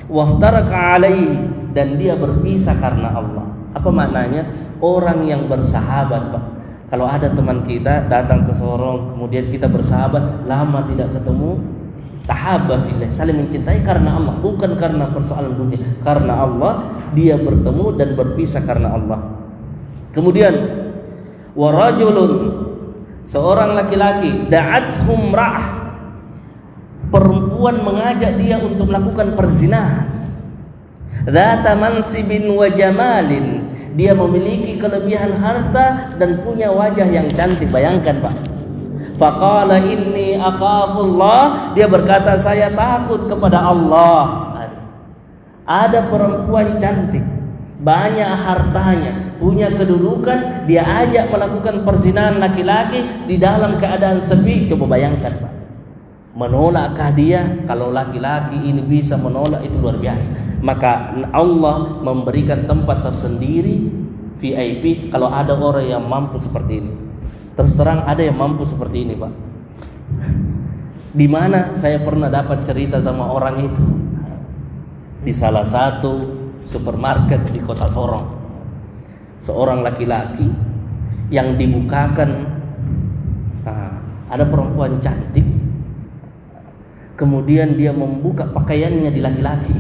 waftaraka alaihi, dan dia berpisah karena Allah. Apa maknanya? Orang yang bersahabat, Pak. Kalau ada teman kita datang ke Sorong, kemudian kita bersahabat, lama tidak ketemu, tahabba fillah, saling mencintai karena Allah, bukan karena persoalan dunia. Karena Allah dia bertemu dan berpisah karena Allah. Kemudian warajulun, seorang laki-laki, da'athum ra'ah, perempuan mengajak dia untuk melakukan perzinahan. Dzata mansibin wa jamalin, dia memiliki kelebihan harta dan punya wajah yang cantik. Bayangkan, Pak. Faqala inni akhafullah, dia berkata saya takut kepada Allah. Ada perempuan cantik, banyak hartanya, punya kedudukan, dia ajak melakukan perzinahan laki-laki di dalam keadaan sepi. Coba bayangkan, Pak. Menolakkah dia? Kalau laki-laki ini bisa menolak, itu luar biasa. Maka Allah memberikan tempat tersendiri VIP kalau ada orang yang mampu seperti ini. Terus terang ada yang mampu seperti ini, Pak. Di mana saya pernah dapat cerita sama orang itu di salah satu supermarket di Kota Sorong. Seorang laki-laki yang dibukakan, ada perempuan cantik, kemudian dia membuka pakaiannya di laki-laki.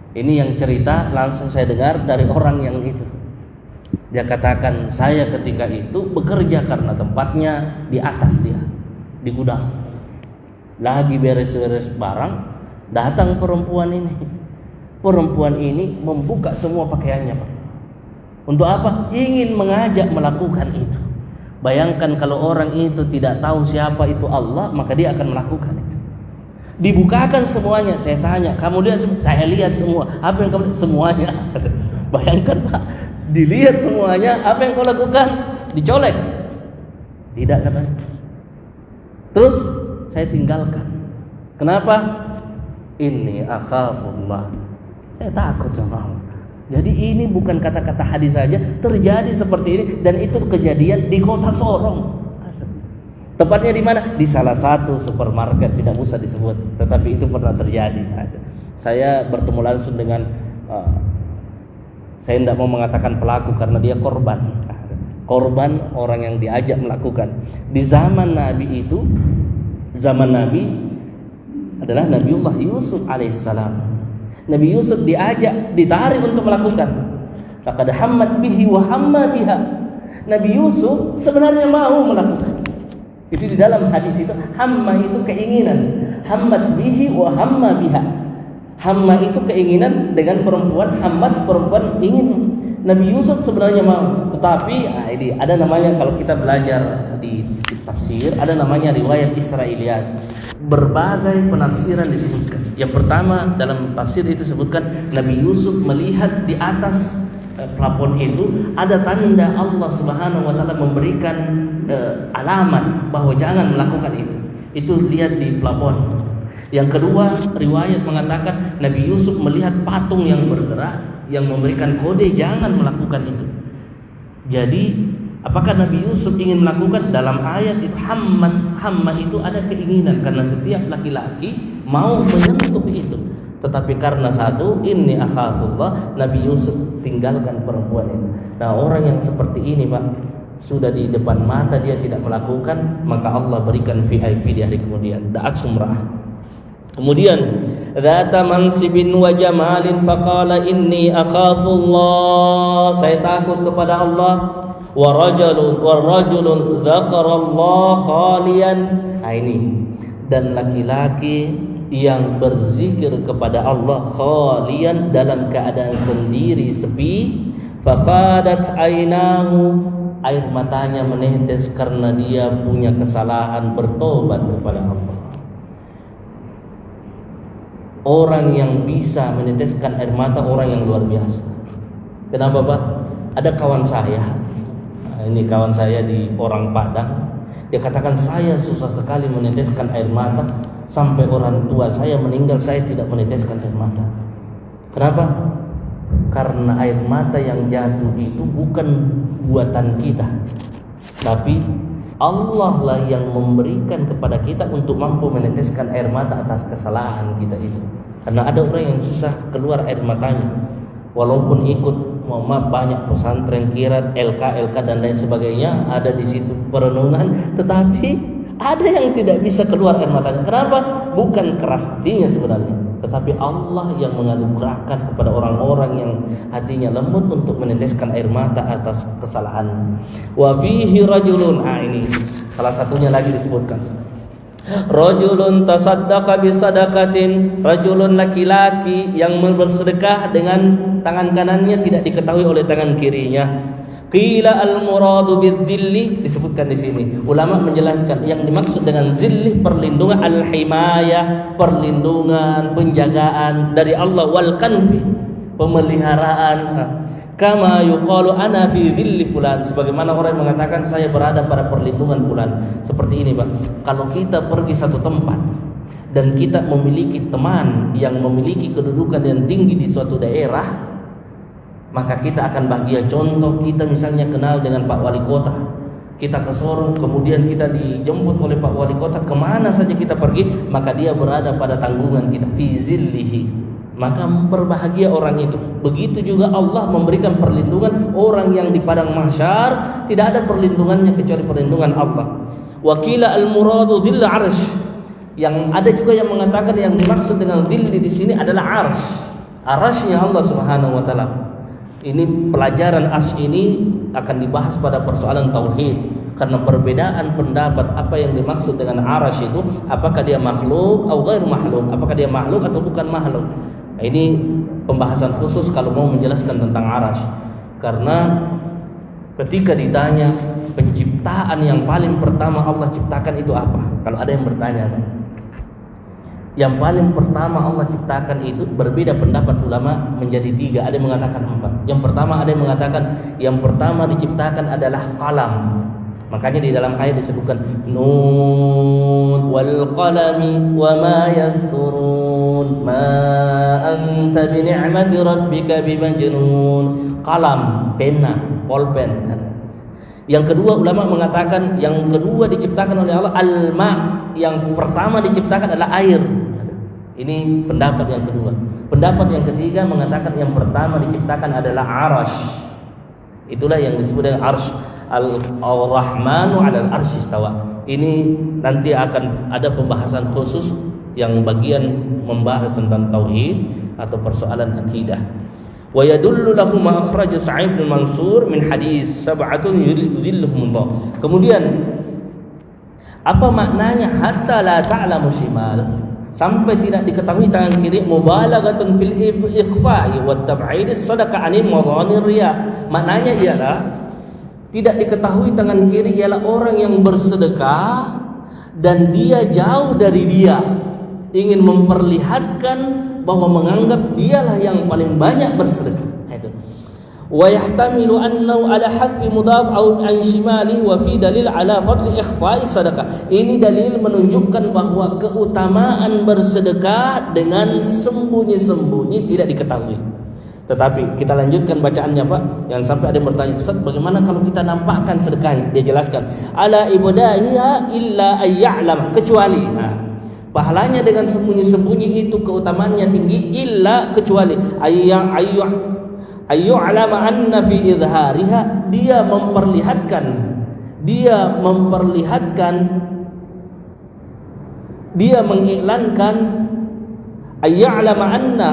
Ini yang cerita langsung saya dengar dari orang yang itu. Dia katakan, saya ketika itu bekerja karena tempatnya di atas dia, di gudang. Lagi beres-beres barang, datang perempuan ini. Perempuan ini membuka semua pakaiannya, Pak. Untuk apa? Ingin mengajak melakukan itu. Bayangkan kalau orang itu tidak tahu siapa itu Allah, maka dia akan melakukan itu. Dibukakan semuanya. Saya tanya, kamu lihat? Saya lihat semua. Apa yang kamu lihat? Semuanya. Bayangkan, Pak, dilihat semuanya. Apa yang kau lakukan? Dicolek? Tidak, katanya. Terus saya tinggalkan. Kenapa? Inni akhafullah, saya takut sama Allah. Jadi ini bukan kata-kata hadis saja, terjadi seperti ini, dan itu kejadian di Kota Sorong. Tepatnya di mana? Di salah satu supermarket, tidak usah disebut, tetapi itu pernah terjadi. Saya bertemu langsung dengan, saya tidak mau mengatakan pelaku karena dia korban. Korban orang yang diajak melakukan. Di zaman Nabi itu, zaman Nabi adalah Nabiullah Yusuf alaihissalam. Nabi Yusuf diajak, ditarik untuk melakukan. Laqad hammat bihi wa hamma biha. Nabi Yusuf sebenarnya mau melakukan. Itu di dalam hadis itu, hamma itu keinginan, hammat bihi wa hamma biha. Hamma itu keinginan dengan perempuan, hammat perempuan ingin. Nabi Yusuf sebenarnya mau, tetapi ini ada namanya, kalau kita belajar di tafsir, ada namanya riwayat Israiliyat. Berbagai penafsiran disebutkan. Yang pertama dalam tafsir itu disebutkan Nabi Yusuf melihat di atas plafon itu ada tanda Allah Subhanahu wa taala memberikan alamat bahwa jangan melakukan itu. Itu lihat di plafon. Yang kedua, riwayat mengatakan Nabi Yusuf melihat patung yang bergerak yang memberikan kode jangan melakukan itu. Jadi apakah Nabi Yusuf ingin melakukan? Dalam ayat itu hammat itu ada keinginan, karena setiap laki-laki mau menyentuh itu. Tetapi karena satu, inni akhafullah, Nabi Yusuf tinggalkan perempuan itu. Nah, orang yang seperti ini, Pak, sudah di depan mata dia tidak melakukan, maka Allah berikan VIP di hari kemudian, da'at sumrah. Kemudian dzata mansibin wa jamalin faqala inni akhafullah, saya takut kepada Allah. Wa rajulun dzakarallah khalian, ini, dan laki-laki yang berzikir kepada Allah khalian, dalam keadaan sendiri sepi. Fafadat ainahu, air matanya menetes karena dia punya kesalahan, bertobat kepada Allah. Orang yang bisa meneteskan air mata, orang yang luar biasa. Kenapa, Pak? Ada kawan saya, ini kawan saya di orang Padang, dia katakan saya susah sekali meneteskan air mata, sampai orang tua saya meninggal saya tidak meneteskan air mata. Kenapa? Karena air mata yang jatuh itu bukan buatan kita, tapi Allah lah yang memberikan kepada kita untuk mampu meneteskan air mata atas kesalahan kita itu. Karena ada orang yang susah keluar air matanya, walaupun ikut banyak pesantren kirat, LK dan lain sebagainya, ada di situ perenungan, tetapi ada yang tidak bisa keluar air matanya. Kenapa? Bukan keras hatinya sebenarnya, tetapi Allah yang menganugerahkan kepada orang-orang yang hatinya lembut untuk meneteskan air mata atas kesalahan. Wa fihi rajulun, ini salah satunya lagi disebutkan. Rajulun tasaddaqa bisadaqatin, rajulun laki-laki yang bersedekah dengan tangan kanannya tidak diketahui oleh tangan kirinya. Qila al-muradu bidzilli, disebutkan di sini. Ulama menjelaskan yang dimaksud dengan zilli perlindungan, al-himayah, perlindungan, penjagaan dari Allah, wal kanfi, pemeliharaan. Kama yuqalu ana fi dhilli fulan, sebagaimana orang yang mengatakan saya berada pada perlindungan fulan. Seperti ini, Pak. Kalau kita pergi satu tempat dan kita memiliki teman yang memiliki kedudukan yang tinggi di suatu daerah, maka kita akan bahagia. Contoh, kita misalnya kenal dengan Pak Wali Kota, kita ke Sorong, kemudian kita dijemput oleh Pak Wali Kota, kemana saja kita pergi, maka dia berada pada tanggungan kita, fi zillihi, maka berbahagia orang itu. Begitu juga Allah memberikan perlindungan orang yang di padang mahsyar, tidak ada perlindungannya kecuali perlindungan Allah. Wakila al-muradu dhil arsh, yang ada juga yang mengatakan yang dimaksud dengan dhil di sini adalah arsh, arshnya Allah Subhanahu wa taala. Ini pelajaran arsy ini akan dibahas pada persoalan tauhid, karena perbedaan pendapat apa yang dimaksud dengan arsy itu, apakah dia makhluk atau ghair makhluk, apakah dia makhluk atau bukan makhluk. Nah, ini pembahasan khusus kalau mau menjelaskan tentang arsy, karena ketika ditanya penciptaan yang paling pertama Allah ciptakan itu apa, kalau ada yang bertanya, yang paling pertama Allah ciptakan itu berbeda pendapat ulama menjadi 3. Ada yang mengatakan 4. Yang pertama ada yang mengatakan yang pertama diciptakan adalah qalam. Makanya di dalam ayat disebutkan nun wal qalami wa ma yasturun ma anta bi ni'mati rabbika bimajnun. Qalam, pena, pulpen. Yang kedua ulama mengatakan yang kedua diciptakan oleh Allah al-ma, yang pertama diciptakan adalah air. Ini pendapat yang kedua. Pendapat yang ketiga mengatakan yang pertama diciptakan adalah arsy. Itulah yang disebut dengan arsy. Al-Rahmanu 'alal arsy istawa. Ini nanti akan ada pembahasan khusus yang bagian membahas tentang tauhid atau persoalan akidah. Wa yadullu lahu ma akhraj Sa'id bin Mansur min hadis sab'atun yudhilluhumullah. Kemudian apa maknanya hatta la ta'lamu shimal, sampai tidak diketahui tangan kiri, mubalaghatun fil ikhfa'i wat tab'id as-sadaqah 'anil madhanir riya. Maknanya ialah tidak diketahui tangan kiri ialah orang yang bersedekah dan dia jauh dari riya, ingin memperlihatkan bahwa menganggap dialah yang paling banyak bersedekah. Itu. Wa yahtamilu annahu ala hadfi mudaf aw an shimalihi wa fi dalil ala fadli ikhfa'i sadaqah. Ini dalil menunjukkan bahwa keutamaan bersedekah dengan sembunyi-sembunyi tidak diketahui. Tetapi kita lanjutkan bacaannya, Pak. Yang sampai ada yang bertanya, Ustaz, bagaimana kalau kita nampakkan sedekahnya? Dia jelaskan, ala ibadahiha illa ayya'lam, kecuali pahalanya dengan sembunyi-sembunyi itu keutamaannya tinggi, illa kecuali ayyu'alama anna fi idhariha, dia mengiklankan ayyu'alama anna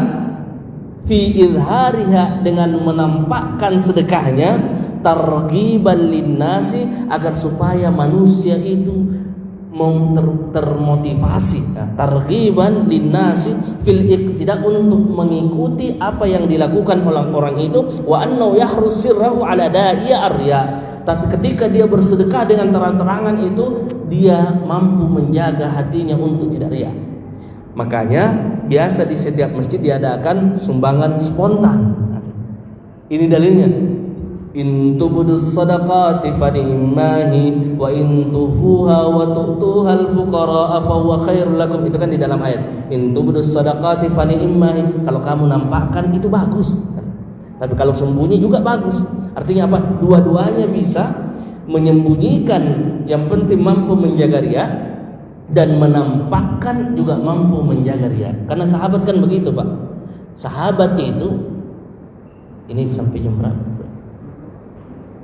fi idhariha, dengan menampakkan sedekahnya, targhiban linnasi, agar supaya manusia itu termotivasi, targhiban linnasi fil iqtida, untuk mengikuti apa yang dilakukan orang-orang itu, wa annahu yahrus sirrahu ala da'iya arya, tapi ketika dia bersedekah dengan terang-terangan itu dia mampu menjaga hatinya untuk tidak riya. Makanya biasa di setiap masjid diadakan sumbangan spontan. Ini dalilnya. In tubudus sadaqati fani'mahi wa in tufuha wa tu'tuha al-fuqara fa huwa khairul lakum. Itu kan di dalam ayat. In tubudus sadaqati fani'mahi, kalau kamu nampakkan itu bagus. Tapi kalau sembunyi juga bagus. Artinya apa? Dua-duanya bisa menyembunyikan yang penting mampu menjaga riya, dan menampakkan juga mampu menjaga riya. Karena sahabat kan begitu, Pak. Sahabat itu, ini sampai jam berapa?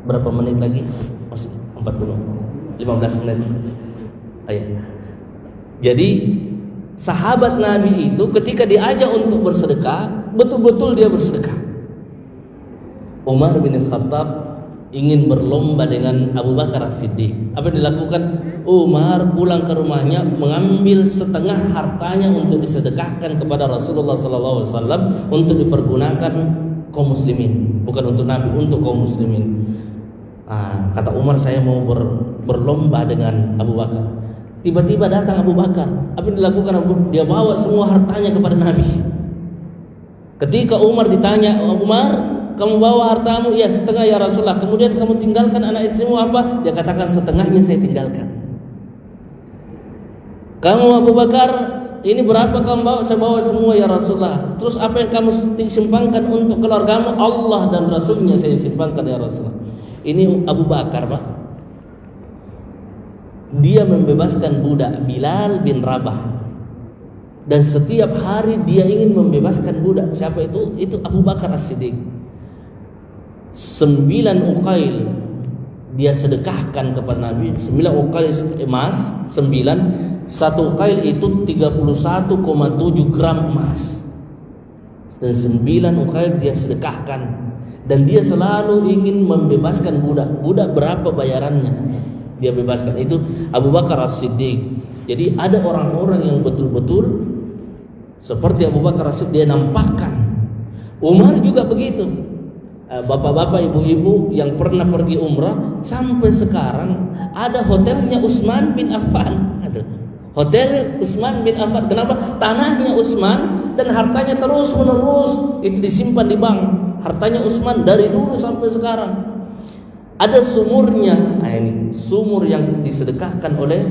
Berapa menit lagi? Masih 15 menit. Ayo. Jadi sahabat Nabi itu ketika diajak untuk bersedekah, betul-betul dia bersedekah. Umar bin Khattab ingin berlomba dengan Abu Bakar As-Siddiq. Apa yang dilakukan? Umar pulang ke rumahnya mengambil setengah hartanya untuk disedekahkan kepada Rasulullah SAW untuk dipergunakan kaum muslimin, bukan untuk Nabi, untuk kaum muslimin. Kata Umar, saya mau berlomba dengan Abu Bakar. Tiba-tiba datang Abu Bakar. Apa yang dilakukan Abu Bakar? Dia bawa semua hartanya kepada Nabi. Ketika Umar ditanya, Umar, kamu bawa hartamu? Ya, setengah ya Rasulullah. Kemudian kamu tinggalkan anak istrimu apa? Dia katakan, setengahnya saya tinggalkan. Kamu Abu Bakar, ini berapa kamu bawa? Saya bawa semua ya Rasulullah. Terus apa yang kamu simpankan untuk keluargamu? Allah dan Rasulnya saya simpankan ya Rasulullah. Ini Abu Bakar, Pak. Dia membebaskan budak Bilal bin Rabah. Dan setiap hari dia ingin membebaskan budak. Siapa itu? Itu Abu Bakar As-Siddiq. 9 uqail dia sedekahkan kepada Nabi. 9 uqail emas, 9. Satu uqail itu 31,7 gram emas. Dan 9 uqail dia sedekahkan. Dan dia selalu ingin membebaskan budak. Budak berapa bayarannya? Dia bebaskan. Itu Abu Bakar As-Siddiq. Jadi ada orang-orang yang betul-betul seperti Abu Bakar As-Siddiq, dia nampakkan. Umar juga begitu. Bapak-bapak, ibu-ibu yang pernah pergi umrah, sampai sekarang ada hotelnya Utsman bin Affan. Hotel Utsman bin Affan. Kenapa? Tanahnya Utsman dan hartanya terus menerus itu disimpan di bank. Hartanya Utsman dari dulu sampai sekarang. Ada sumurnya. Ini sumur yang disedekahkan oleh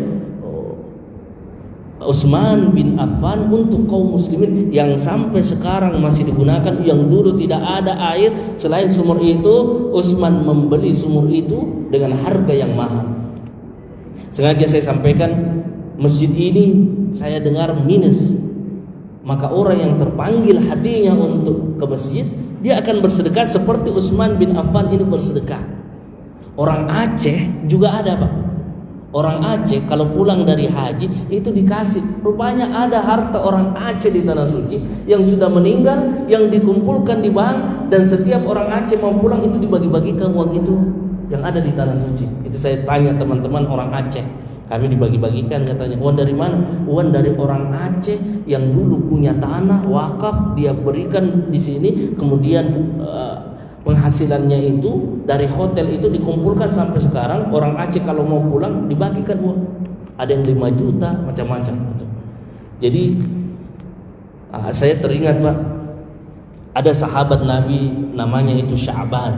Utsman bin Affan untuk kaum muslimin yang sampai sekarang masih digunakan. Yang dulu tidak ada air selain sumur itu, Utsman membeli sumur itu dengan harga yang mahal. Sengaja saya sampaikan, masjid ini saya dengar minus. Maka orang yang terpanggil hatinya untuk ke masjid, dia akan bersedekah seperti Utsman bin Affan ini bersedekah. Orang Aceh juga ada, Pak. Orang Aceh kalau pulang dari haji itu dikasih. Rupanya ada harta orang Aceh di Tanah Suci yang sudah meninggal, yang dikumpulkan di bank, dan setiap orang Aceh mau pulang itu dibagi-bagikan uang itu yang ada di Tanah Suci. Itu saya tanya teman-teman orang Aceh, kami dibagi-bagikan, katanya uang dari mana? Uang dari orang Aceh yang dulu punya tanah wakaf, dia berikan di sini, kemudian penghasilannya itu dari hotel itu dikumpulkan sampai sekarang. Orang Aceh kalau mau pulang dibagikan uang. Ada yang 5 juta, macam-macam. Jadi saya teringat, Pak, ada sahabat Nabi namanya itu Sya'ban.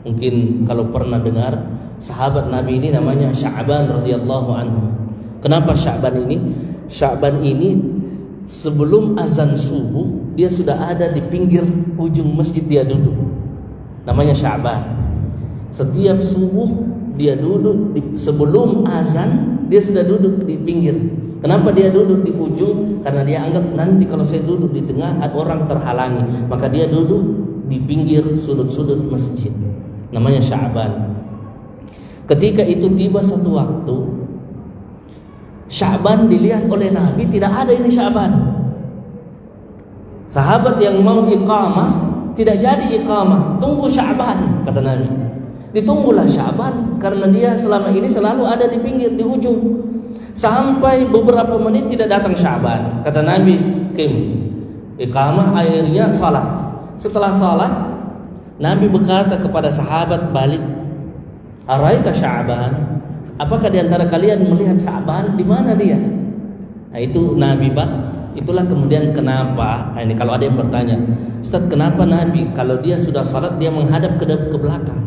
Mungkin kalau pernah dengar, sahabat Nabi ini namanya Sya'ban radhiyallahu anhu. Kenapa Sya'ban ini? Sya'ban ini sebelum azan subuh dia sudah ada di pinggir ujung masjid, dia duduk. Namanya Sya'ban. Setiap subuh dia duduk sebelum azan, dia sudah duduk di pinggir. Kenapa dia duduk di ujung? Karena dia anggap nanti kalau saya duduk di tengah orang terhalangi, maka dia duduk di pinggir sudut-sudut masjid. Namanya Sya'ban. Ketika itu tiba satu waktu, Sya'ban dilihat oleh Nabi, tidak ada ini Sya'ban. Sahabat yang mau iqamah tidak jadi iqamah, tunggu Sya'ban, kata Nabi. Ditunggulah Sya'ban karena dia selama ini selalu ada di pinggir, di ujung. Sampai beberapa menit tidak datang Sya'ban. Kata Nabi, "Kim, iqamah, akhirnya salat." Setelah salat, Nabi berkata kepada sahabat balik, "Araita Sya'ban? Apakah di antara kalian melihat Sya'ban? Di mana dia?" Nah, itu Nabi, Pak. Itulah kemudian kenapa, ini kalau ada yang bertanya, "Ustaz, kenapa Nabi kalau dia sudah salat dia menghadap ke belakang?"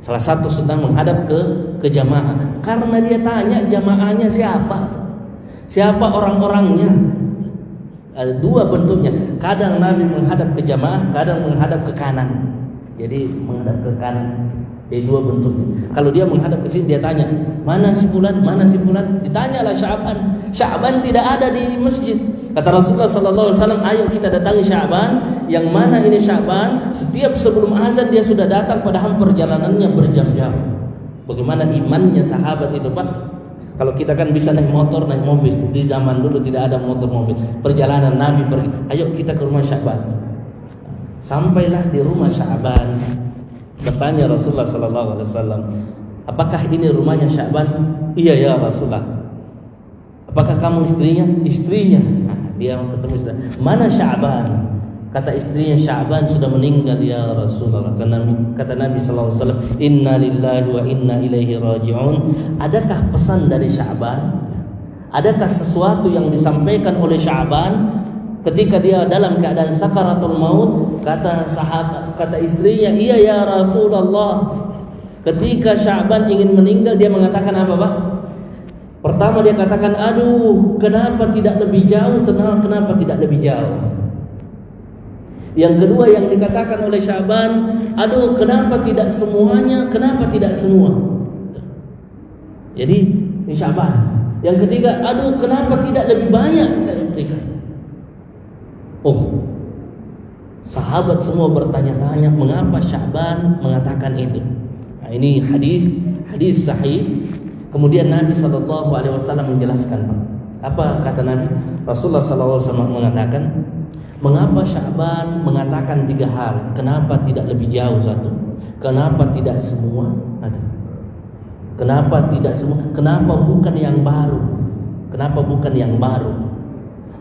Salah satu sunnah menghadap ke jamaah. Karena dia tanya jamaahnya siapa? Siapa orang-orangnya? Ada dua bentuknya. Kadang Nabi menghadap ke jamaah, kadang menghadap ke kanan. Jadi menghadap ke kanan. Jadi dua bentuknya. Kalau dia menghadap ke sini, dia tanya, mana si fulan, mana si fulan? Ditanyalah Sya'ban. Sya'ban tidak ada di masjid. Kata Rasulullah sallallahu alaihi wasallam, ayo kita datangi Sya'ban. Yang mana ini Sya'ban? Setiap sebelum azan dia sudah datang, padahal perjalanannya berjam-jam. Bagaimana imannya sahabat itu, Pak? Kalau kita kan bisa naik motor, naik mobil. Di zaman dulu tidak ada motor mobil. Perjalanan Nabi pergi, ayo kita ke rumah Sya'ban. Sampailah di rumah Sya'ban. Bertanya Rasulullah sallallahu alaihi wasallam, apakah ini rumahnya Sya'ban? Iya ya Rasulullah. Apakah kamu istrinya? Istrinya. Nah, dia ketemu istri. Mana Sya'ban? Kata istrinya, Sya'ban sudah meninggal ya Rasulullah. Kata Nabi sallallahu alaihi wasallam, inna lillahi wa inna ilaihi raji'un. Adakah pesan dari Sya'ban? Adakah sesuatu yang disampaikan oleh Sya'ban ketika dia dalam keadaan sakaratul maut? Kata sahabat, kata istrinya, iya ya Rasulullah. Ketika Sya'ban ingin meninggal, dia mengatakan apa, Pak? Pertama dia katakan, aduh, kenapa tidak lebih jauh? Kenapa tidak lebih jauh? Yang kedua yang dikatakan oleh Sya'ban, aduh, kenapa tidak semuanya? Kenapa tidak semua? Jadi ini Sya'ban. Yang ketiga, aduh, kenapa tidak lebih banyak saya berikan? Oh, sahabat semua bertanya-tanya mengapa Sya'ban mengatakan itu. Nah, ini hadis sahih. Kemudian Nabi sallallahu alaihi wasallam menjelaskan, Pak. Apa kata Nabi? Rasulullah sallallahu alaihi wasallam mengatakan, mengapa Sya'ban mengatakan tiga hal? Kenapa tidak lebih jauh satu? Kenapa tidak semua? Kenapa tidak semua? Kenapa bukan yang baru? Kenapa bukan yang baru?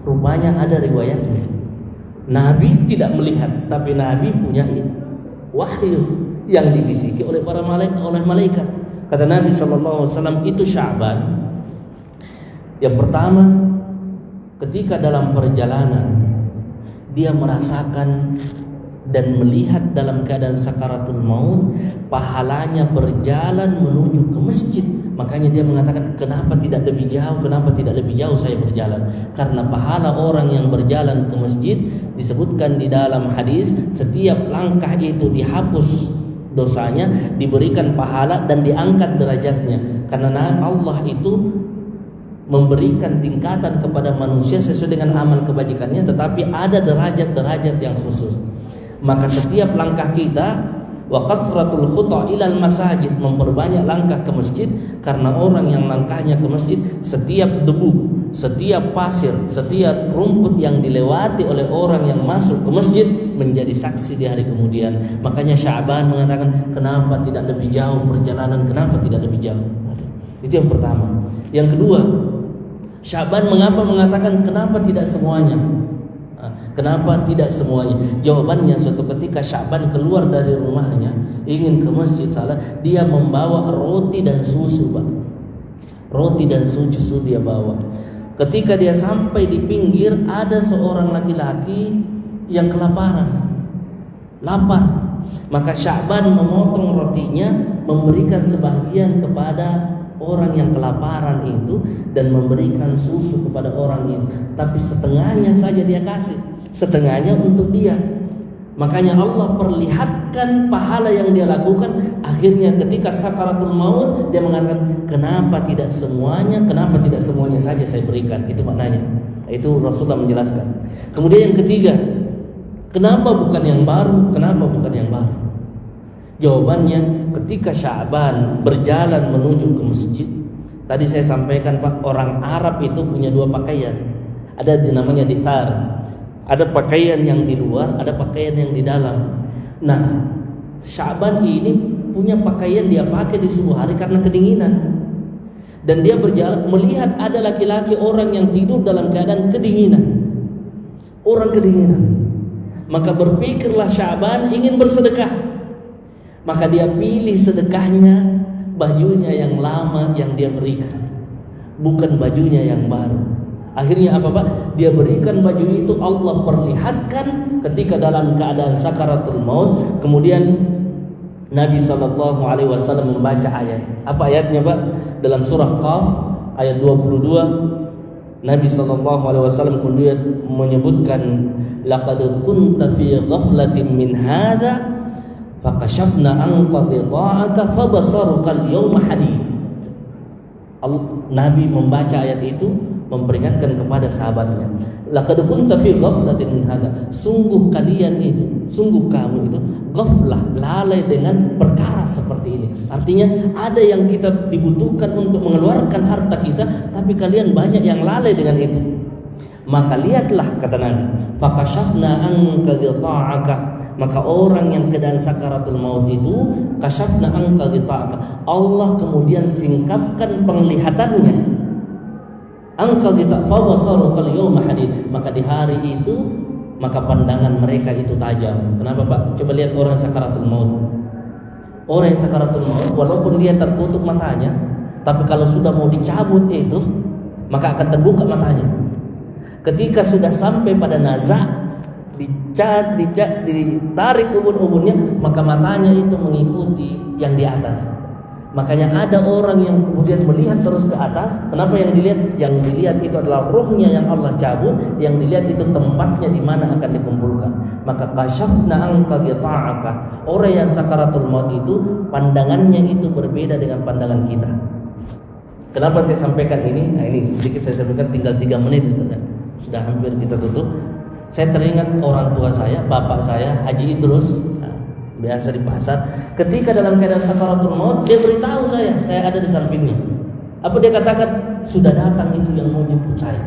Rupanya ada riwayatnya. Nabi tidak melihat, tapi Nabi punya wahyu yang dibisiki oleh para malaikat. Kata Nabi sallallahu alaihi wasallam, itu Sya'ban. Yang pertama, ketika dalam perjalanan dia merasakan dan melihat dalam keadaan sakaratul maut, pahalanya berjalan menuju ke masjid. Makanya dia mengatakan, kenapa tidak lebih jauh? Kenapa tidak lebih jauh saya berjalan? Karena pahala orang yang berjalan ke masjid, disebutkan di dalam hadis, setiap langkah itu dihapus dosanya, diberikan pahala dan diangkat derajatnya. Karena Allah itu memberikan tingkatan kepada manusia sesuai dengan amal kebajikannya, tetapi ada derajat-derajat yang khusus. Maka setiap langkah kita, wa kasratul khuta ilal masajid, memperbanyak langkah ke masjid, karena orang yang langkahnya ke masjid, setiap debu, setiap pasir, setiap rumput yang dilewati oleh orang yang masuk ke masjid menjadi saksi di hari kemudian. Makanya Sya'ban mengatakan, kenapa tidak lebih jauh perjalanan? Kenapa tidak lebih jauh? Itu yang pertama. Yang kedua, Sya'ban mengapa mengatakan kenapa tidak semuanya? Kenapa tidak semuanya? Jawabannya, suatu ketika Sya'ban keluar dari rumahnya ingin ke masjid salat, dia membawa roti dan susu, Pak. Roti dan susu dia bawa. Ketika dia sampai di pinggir, ada seorang laki-laki yang kelaparan, lapar. Maka Sya'ban memotong rotinya, memberikan sebagian kepada orang yang kelaparan itu, dan memberikan susu kepada orang itu. Tapi setengahnya saja dia kasih, setengahnya untuk dia. Makanya Allah perlihatkan pahala yang dia lakukan. Akhirnya ketika sakaratul maut, dia mengatakan, kenapa tidak semuanya? Kenapa tidak semuanya saja saya berikan? Itu maknanya. Itu Rasulullah menjelaskan. Kemudian yang ketiga, kenapa bukan yang baru? Kenapa bukan yang baru? Jawabannya, ketika Sya'ban berjalan menuju ke masjid, tadi saya sampaikan, Pak, orang Arab itu punya dua pakaian. Ada namanya dithar. Ada pakaian yang di luar, ada pakaian yang di dalam. Nah, Sya'ban ini punya pakaian dia pakai di subuh hari karena kedinginan. Dan dia berjalan melihat ada laki-laki orang yang tidur dalam keadaan kedinginan. Orang kedinginan. Maka berpikirlah Sya'ban ingin bersedekah. Maka dia pilih sedekahnya bajunya yang lama yang dia berikan, bukan bajunya yang baru. Akhirnya apa, Pak? Dia berikan baju itu, Allah perlihatkan ketika dalam keadaan sakaratul maut. Kemudian Nabi SAW membaca ayat. Apa ayatnya, Pak? Dalam surah Qaf ayat 22, Nabi SAW kemudian menyebutkan, laqad kunta fi ghaflatin min hadza fakashafna anka ghita'aka fabasaruka al-yawma hadid. Nabi membaca ayat itu memperingatkan kepada sahabatnya, laqad kunta fi ghaflatin min hadza, sungguh kamu itu ghaflah, lalai dengan perkara seperti ini. Artinya ada yang kita dibutuhkan untuk mengeluarkan harta kita, tapi kalian banyak yang lalai dengan itu. Maka lihatlah, kata Nabi, fakashafna anka ghita'aka, maka orang yang keadaan sakaratul maut itu, kashafna anka ghita'aka, Allah kemudian singkapkan penglihatannya. Angka kita fawasaruka al-yawma hadid, maka di hari itu maka pandangan mereka itu tajam. Kenapa, Pak? Coba lihat orang sakaratul maut. Orang yang sakaratul maut walaupun dia tertutup matanya, tapi kalau sudah mau dicabut itu maka akan terbuka matanya. Ketika sudah sampai pada nazak, ditarik ubun-ubunnya, maka matanya itu mengikuti yang di atas. Makanya ada orang yang kemudian melihat terus ke atas. Kenapa yang dilihat? Yang dilihat itu adalah ruhnya yang Allah cabut, yang dilihat itu tempatnya di mana akan dikumpulkan. Maka kasyafna anka ghita'aka, orang yang sakaratul maut itu pandangannya itu berbeda dengan pandangan kita. Kenapa saya sampaikan ini? Nah, ini sedikit saya sampaikan, tinggal 3 menit sudah hampir kita tutup. Saya teringat orang tua saya, bapak saya Haji Idrus, biasa di pasar. Ketika dalam keadaan sakaratul maut, dia beritahu saya ada di sampingnya. Apa dia katakan? Sudah datang itu yang mau jemput saya.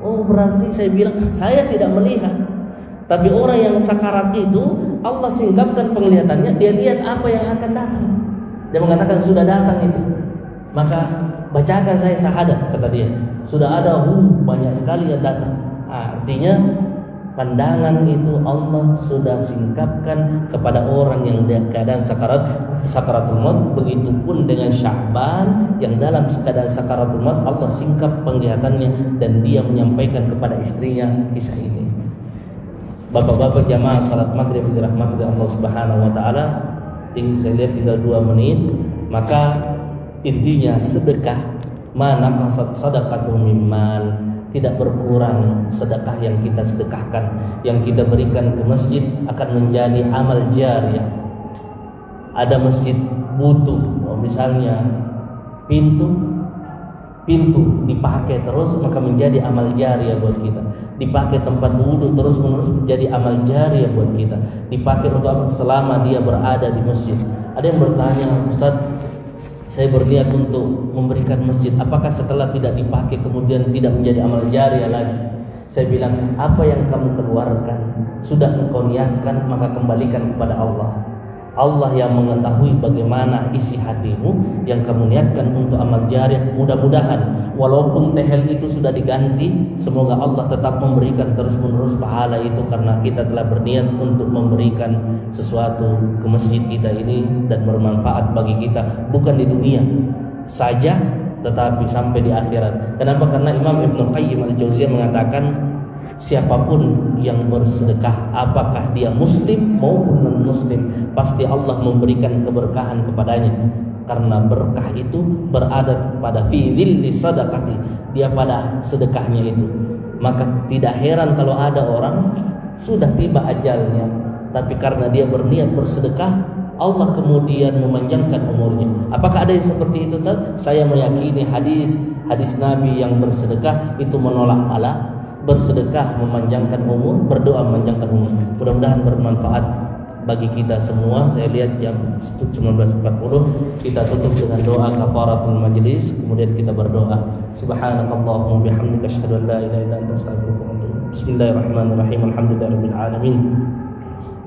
Oh, berarti saya bilang saya tidak melihat. Tapi orang yang sakarat itu Allah singkapkan penglihatannya, dia lihat apa yang akan datang. Dia mengatakan sudah datang itu. Maka bacakan saya syahadat, kata dia. Sudah ada banyak sekali yang datang. Artinya pandangan itu Allah sudah singkapkan kepada orang yang keadaan sakaratul maut. Begitupun dengan Sya'ban yang dalam keadaan sakaratul maut Allah singkap penglihatannya dan dia menyampaikan kepada istrinya kisah ini. Bapak-bapak jamaah salat maghrib dirahmati Allah Subhanahu wa taala, saya lihat tinggal 2 menit. Maka intinya sedekah, mana qasad sadaqatu mimman, tidak berkurang sedekah yang kita sedekahkan, yang kita berikan ke masjid akan menjadi amal jariyah. Ada masjid butuh, misalnya pintu dipakai terus, maka menjadi amal jariyah buat kita. Dipakai tempat wudhu terus menerus menjadi amal jariyah buat kita. Dipakai untuk apa? Selama dia berada di masjid. Ada yang bertanya, Ustaz, saya berniat untuk memberikan masjid, apakah setelah tidak dipakai kemudian tidak menjadi amal jariah lagi? Saya bilang, apa yang kamu keluarkan sudah engkau niatkan, maka kembalikan kepada Allah. Allah yang mengetahui bagaimana isi hatimu yang kamu niatkan untuk amal jariah. Mudah-mudahan walaupun tehel itu sudah diganti, semoga Allah tetap memberikan terus-menerus pahala itu, karena kita telah berniat untuk memberikan sesuatu ke masjid kita ini dan bermanfaat bagi kita, bukan di dunia saja tetapi sampai di akhirat. Kenapa? Karena Imam Ibnu Qayyim Al-Jauziyah mengatakan, siapapun yang bersedekah, apakah dia muslim maupun non-muslim, pasti Allah memberikan keberkahan kepadanya. Karena berkah itu berada pada fi dhilli sadaqati, dia pada sedekahnya itu. Maka tidak heran kalau ada orang sudah tiba ajalnya, tapi karena dia berniat bersedekah, Allah kemudian memanjangkan umurnya. Apakah ada yang seperti itu? Saya meyakini hadis Nabi yang bersedekah itu menolak bala. Bersedekah memanjangkan umur, berdoa memanjangkan umur. Mudah-mudahan bermanfaat bagi kita semua. Saya lihat jam 19.40. Kita tutup dengan doa kafaratul majlis, kemudian kita berdoa. Subhanakallahumma bihamdika asyhadu an la ilaha illa anta astaghfiruka wa atubu ilaik. Bismillahirrahmanirrahim. Alhamdulillahirabbil alamin.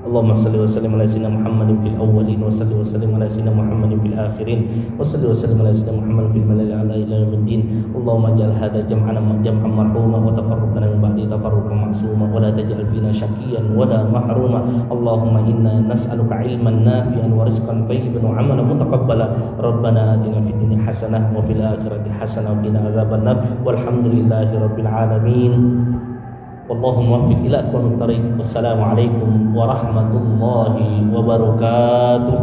Allahumma salli wa sallim ala sayyidina Muhammadin fil awwalin wa salli wa sallim ala sayyidina Muhammadin fil akhirin wa salli wa sallim ala sayyidina Muhammadin fil mala'il a'la ila yaumiddin. Allahumma ij'al hadha jam'ana jam'an marhuma wa tafarruqana min ba'di tafarruqan ma'suma wa la taj'al fina syaqiyyan wa la mahruma. Allahumma inna nas'aluka 'ilman nafi'an wa rizqan thayyiban wa 'amalan mutaqabbala. Rabbana atina fid dunya hasanah wa fil akhirati hasanah wa qina adzabannar. Walhamdulillahi rabbil alamin. Wallahu muwaffiq ila aqwamit thariq. Wassalamu alaikum warahmatullahi wabarakatuh.